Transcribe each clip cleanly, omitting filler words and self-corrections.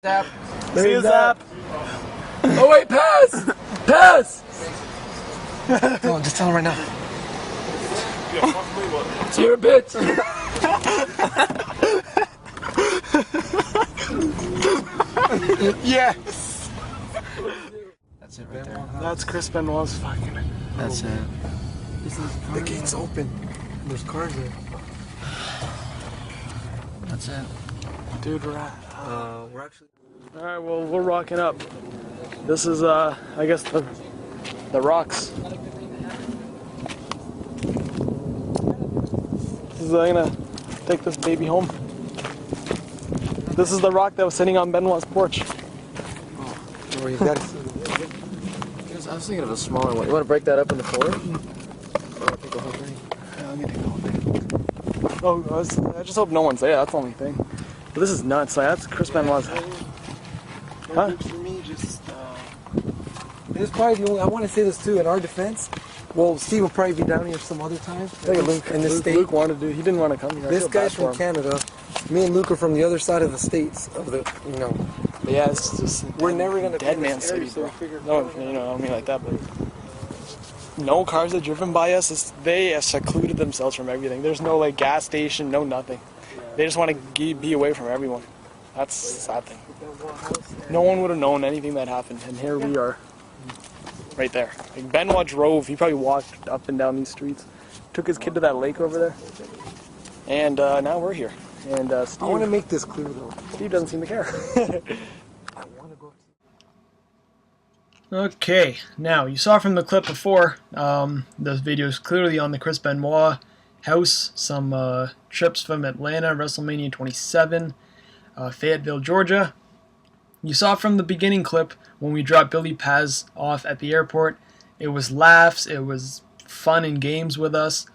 Zap. See you, Zap. Oh wait, pass! Pass! Come on, just tell him right now. You're a bitch! Yes! That's it right there. That's Chris Benoit's fucking... That's it. The gate's open. There's cars there. That's it. Dude, we're We're actually... Alright, well, we're rocking up. This is, I guess, the rocks. I'm gonna take this baby home. This is the rock that was sitting on Benoit's porch. Oh, you got it. I was thinking of a smaller one. You want to break that up into four? Or take the whole thing? Yeah, let me take the whole thing. Oh, I just hope no one's there. That's the only thing. But this is nuts. Like, that's Chris Benoit's. Huh? For me, just this is probably the only. I want to say this too. In our defense, well, Steve will probably be down here some other time. In this state. Luke wanted to. He didn't want to come here. This guy's from Canada. Me and Luke are from the other side of the states. But yeah, it's just We're never gonna dead be man in this area, city, bro. so we figured- No, I don't mean like that, but no cars are driven by us. They secluded themselves from everything. There's no like gas station, no nothing. They just want to be away from everyone. That's the sad thing. No one would have known anything that happened, and here we are, right there. Like Benoit drove. He probably walked up and down these streets, took his kid to that lake over there, and now we're here. And Steve, I want to make this clear though. Steve doesn't seem to care. I want to go. Okay, now you saw from the clip before, this video is clearly on the Chris Benoit house, some trips from Atlanta, WrestleMania 27, Fayetteville, Georgia. You saw from the beginning clip when we dropped Billy Paz off at the airport, it was laughs, it was fun and games with us,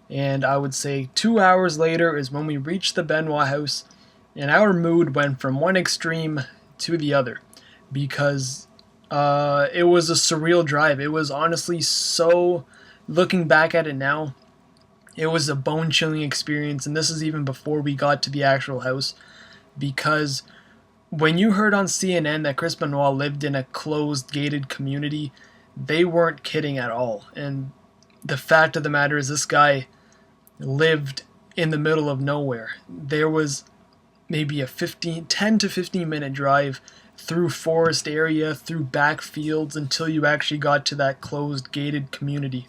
and I would say 2 hours later is when we reached the Benoit house, and our mood went from one extreme to the other, because it was a surreal drive. It was honestly so, looking back at it now, it was a bone-chilling experience, and this is even before we got to the actual house, because when you heard on CNN that Chris Benoit lived in a closed, gated community, they weren't kidding at all. And the fact of the matter is this guy lived in the middle of nowhere. There was maybe a 10 to 15 minute drive through forest area, through back fields, until you actually got to that closed, gated community.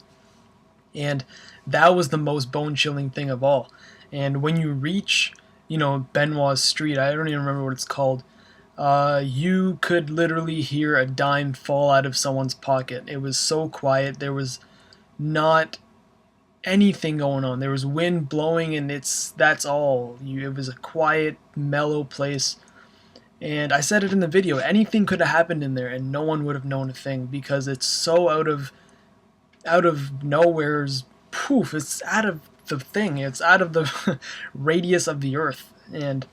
And that was the most bone-chilling thing of all. And when you reach, Benoit's street, I don't even remember what it's called, you could literally hear a dime fall out of someone's pocket. It was so quiet. There was not anything going on. There was wind blowing, and that's all. It was a quiet, mellow place. And I said it in the video, anything could have happened in there and no one would have known a thing, because it's so out of nowhere's poof. It's out of the thing. It's out of the radius of the earth. And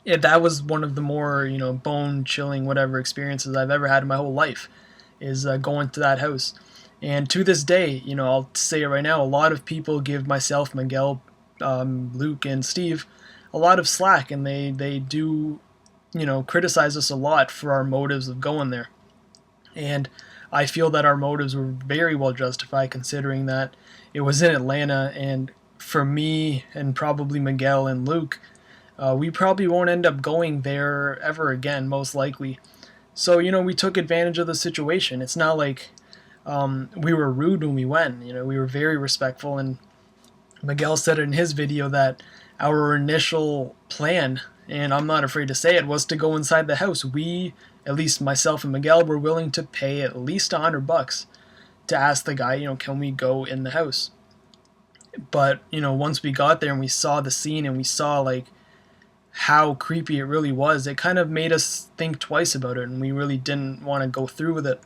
that was one of the more, bone-chilling whatever experiences I've ever had in my whole life, is going to that house. And to this day, I'll say it right now, a lot of people give myself, Miguel, Luke, and Steve a lot of slack, and they do, criticize us a lot for our motives of going there. And I feel that our motives were very well justified, considering that it was in Atlanta, and for me and probably Miguel and Luke, we probably won't end up going there ever again, most likely. So, we took advantage of the situation. It's not like we were rude when we went. We were very respectful, and Miguel said in his video that our initial plan, and I'm not afraid to say it, was to go inside the house. We, at least myself and Miguel, were willing to pay at least $100 to ask the guy, can we go in the house? But, once we got there and we saw the scene and we saw, how creepy it really was, it kind of made us think twice about it, and we really didn't want to go through with it.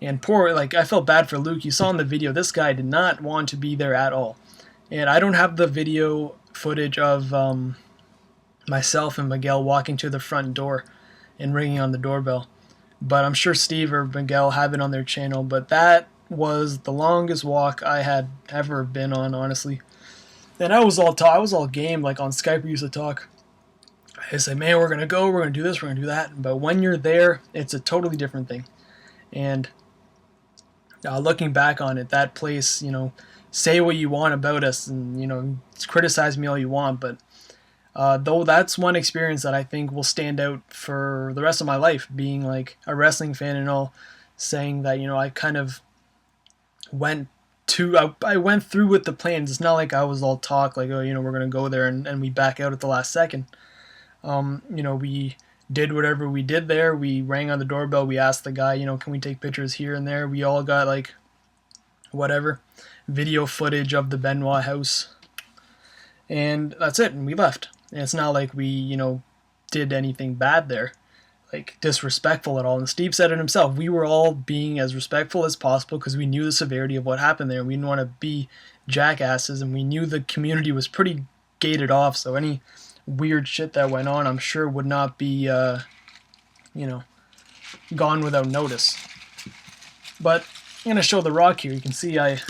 And I felt bad for Luke. You saw in the video, this guy did not want to be there at all. And I don't have the video footage of myself and Miguel walking to the front door and ringing on the doorbell, but I'm sure Steve or Miguel have it on their channel. But that was the longest walk I had ever been on, honestly. And I was all game, like on Skype we used to talk I say, man, we're going to go, we're going to do this, we're going to do that. But when you're there, it's a totally different thing. And looking back on it, that place, say what you want about us and, criticize me all you want. But though that's one experience that I think will stand out for the rest of my life, being like a wrestling fan and all, saying that, I kind of I went through with the plans. It's not like I was all talk like, oh, we're going to go there and we back out at the last second. We did whatever we did there. We rang on the doorbell. We asked the guy, can we take pictures here and there? We all got like whatever video footage of the Benoit house. And that's it. And we left. And it's not like we, did anything bad there, like disrespectful at all. And Steve said it himself. We were all being as respectful as possible because we knew the severity of what happened there. We didn't want to be jackasses, and we knew the community was pretty gated off. So any weird shit that went on, I'm sure would not be, gone without notice. But I'm gonna show the rock here. You can see I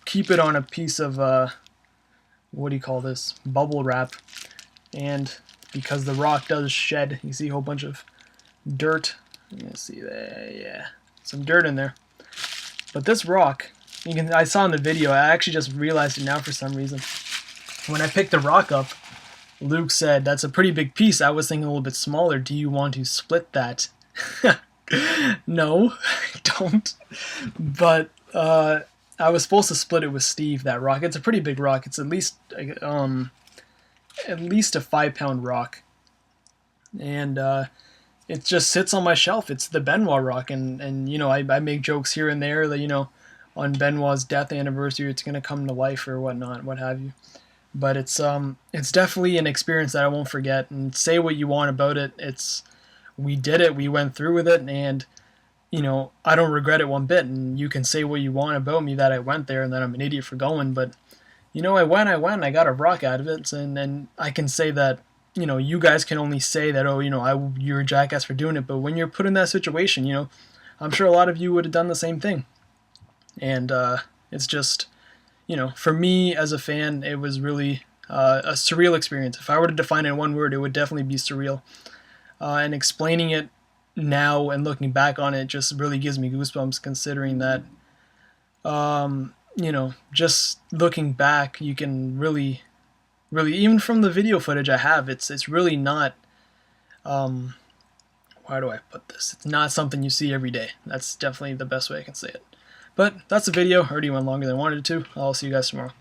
keep it on a piece of what do you call this? Bubble wrap, and because the rock does shed, you see a whole bunch of dirt. You can see there, yeah, some dirt in there. But this rock, I saw in the video. I actually just realized it now for some reason. When I picked the rock up, Luke said, "That's a pretty big piece." I was thinking a little bit smaller. Do you want to split that? No, I don't. But I was supposed to split it with Steve. That rock. It's a pretty big rock. It's at least a 5-pound rock, and it just sits on my shelf. It's the Benoit rock, and I make jokes here and there that on Benoit's death anniversary it's gonna come to life or whatnot, what have you. But it's definitely an experience that I won't forget. And say what you want about it. We did it. We went through with it, and I don't regret it one bit. And you can say what you want about me that I went there and that I'm an idiot for going, but I went. I got a rock out of it, and I can say that. You guys can only say that, oh, you're a jackass for doing it. But when you're put in that situation, I'm sure a lot of you would have done the same thing. And it's just, for me as a fan, it was really a surreal experience. If I were to define it in one word, it would definitely be surreal. And explaining it now and looking back on it just really gives me goosebumps, considering that, just looking back, you can really, even from the video footage I have, it's really not, how do I put this? It's not something you see every day. That's definitely the best way I can say it. But that's the video. Already went longer than I wanted it to. I'll see you guys tomorrow.